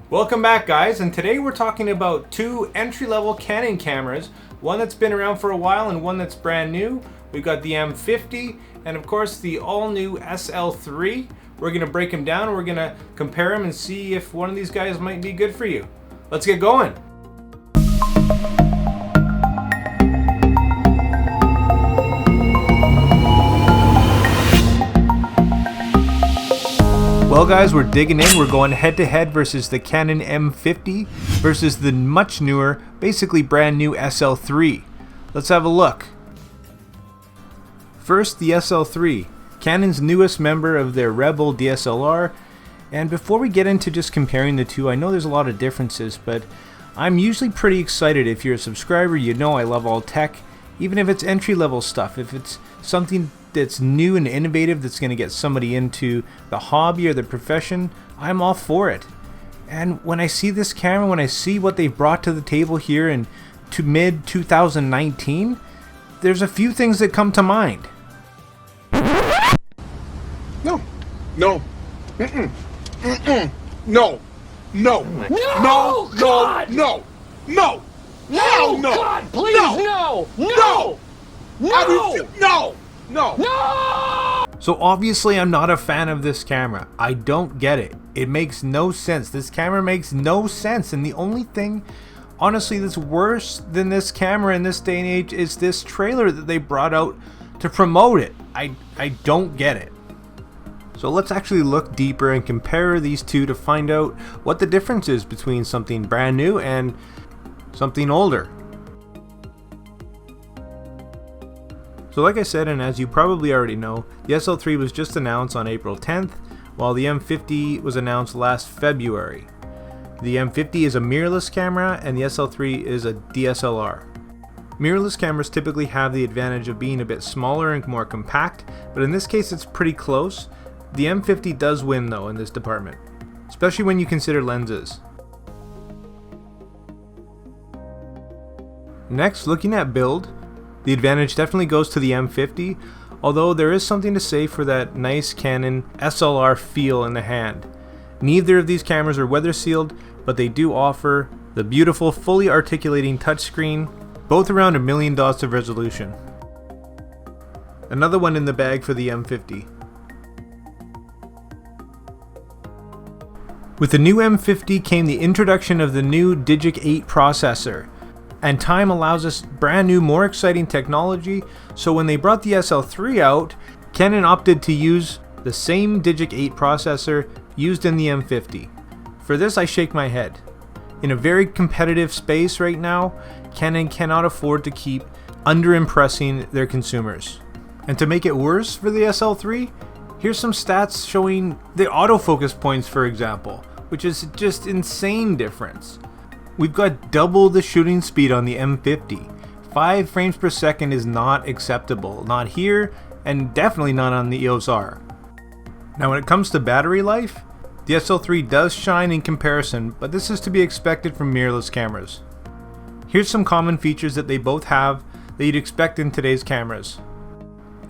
Welcome back, guys, and today we're talking about two entry-level Canon cameras, one that's been around for a while and one that's brand new. We've got the M50 and of course the all-new SL3. We're going to break them down, we're going to compare them and see if one of these guys might be good for you. Let's get going. Well guys, we're digging in. We're going head to head versus the Canon M50 versus the much newer, basically brand new SL3. Let's have a look. First, the SL3, Canon's newest member of their Rebel DSLR. And before we get into just comparing the two, I know there's a lot of differences, but I'm usually pretty excited. If you're a subscriber, you know I love all tech, even if it's entry-level stuff. If it's something that's new and innovative that's going to get somebody into the hobby or the profession, I'm all for it. And when I see this camera, when I see what they've brought to the table here in mid 2019, there's a few things that come to mind. No. No. Mm-mm. Mm-mm. No. No. No! No. God! No. No. No! No. God, please, no! No. No! No. No. No! So obviously I'm not a fan of this camera. I don't get it. It makes no sense. This camera makes no sense, and the only thing honestly that's worse than this camera in this day and age is this trailer that they brought out to promote it. I don't get it. So let's actually look deeper and compare these two to find out what the difference is between something brand new and something older. So like I said, and as you probably already know, the SL3 was just announced on April 10th, while the M50 was announced last February. The M50 is a mirrorless camera and the SL3 is a DSLR. Mirrorless cameras typically have the advantage of being a bit smaller and more compact, but in this case it's pretty close. The M50 does win though in this department, especially when you consider lenses. Next, looking at build, the advantage definitely goes to the M50, although there is something to say for that nice Canon SLR feel in the hand. Neither of these cameras are weather sealed, but they do offer the beautiful fully articulating touchscreen, both around $1 million of resolution. Another one in the bag for the M50. With the new M50 came the introduction of the new Digic 8 processor. And time allows us brand new, more exciting technology, so when they brought the SL3 out, Canon opted to use the same Digic 8 processor used in the M50. For this I shake my head. In a very competitive space right now, Canon cannot afford to keep under-impressing their consumers. And to make it worse for the SL3, here's some stats showing the autofocus points, for example, which is just insane difference. We've got double the shooting speed on the M50. 5 frames per second is not acceptable. Not here, and definitely not on the EOS R. Now when it comes to battery life, the SL3 does shine in comparison, but this is to be expected from mirrorless cameras. Here's some common features that they both have that you'd expect in today's cameras.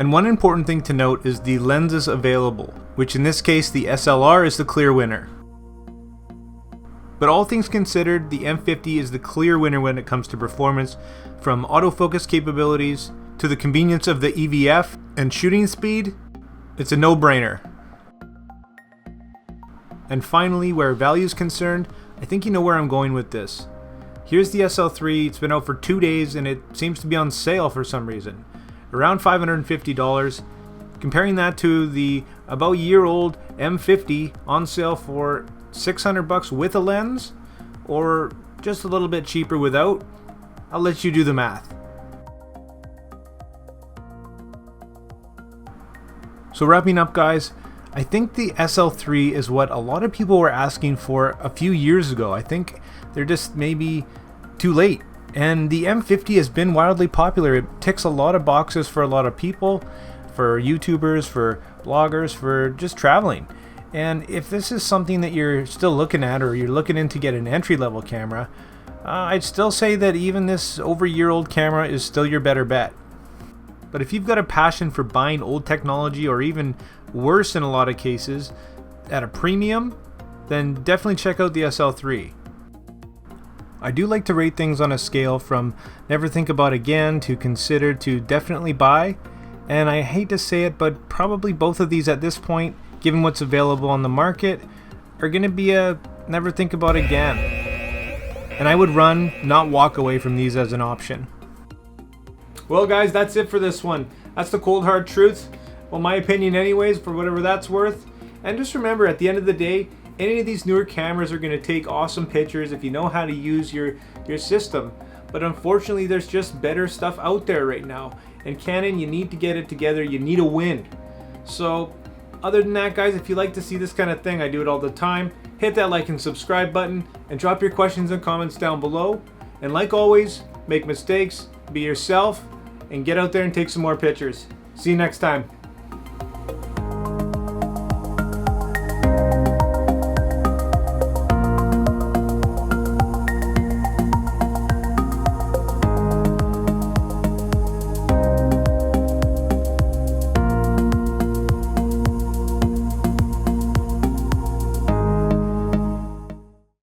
And one important thing to note is the lenses available, which in this case the SLR is the clear winner. But all things considered, the M50 is the clear winner when it comes to performance, from autofocus capabilities to the convenience of the EVF and shooting speed. It's a no-brainer. And finally, where value is concerned, I think you know where I'm going with this. Here's the SL3, it's been out for 2 days and it seems to be on sale for some reason. Around $550. Comparing that to the about year-old M50 on sale for $600 with a lens, or just a little bit cheaper without, I'll let you do the math. So wrapping up, guys, I think the SL3 is what a lot of people were asking for a few years ago. I think they're just maybe too late. And the M50 has been wildly popular. It ticks a lot of boxes for a lot of people, for YouTubers, for bloggers, for just traveling. And if this is something that you're still looking at, or you're looking in to get an entry-level camera, I'd still say that even this over-year-old camera is still your better bet. But if you've got a passion for buying old technology, or even worse in a lot of cases, at a premium, then definitely check out the SL3. I do like to rate things on a scale from never think about again to consider to definitely buy, and I hate to say it, but probably both of these at this point, given what's available on the market, are going to be a never think about again. And I would run, not walk away from these as an option. Well guys, that's it for this one. That's the cold hard truth. Well, my opinion anyways, for whatever that's worth. And just remember, at the end of the day, any of these newer cameras are going to take awesome pictures if you know how to use your system. But unfortunately, there's just better stuff out there right now. And Canon, you need to get it together. You need a win. So other than that, guys, if you like to see this kind of thing, I do it all the time. Hit that like and subscribe button and drop your questions and comments down below. And like always, make mistakes, be yourself, and get out there and take some more pictures. See you next time.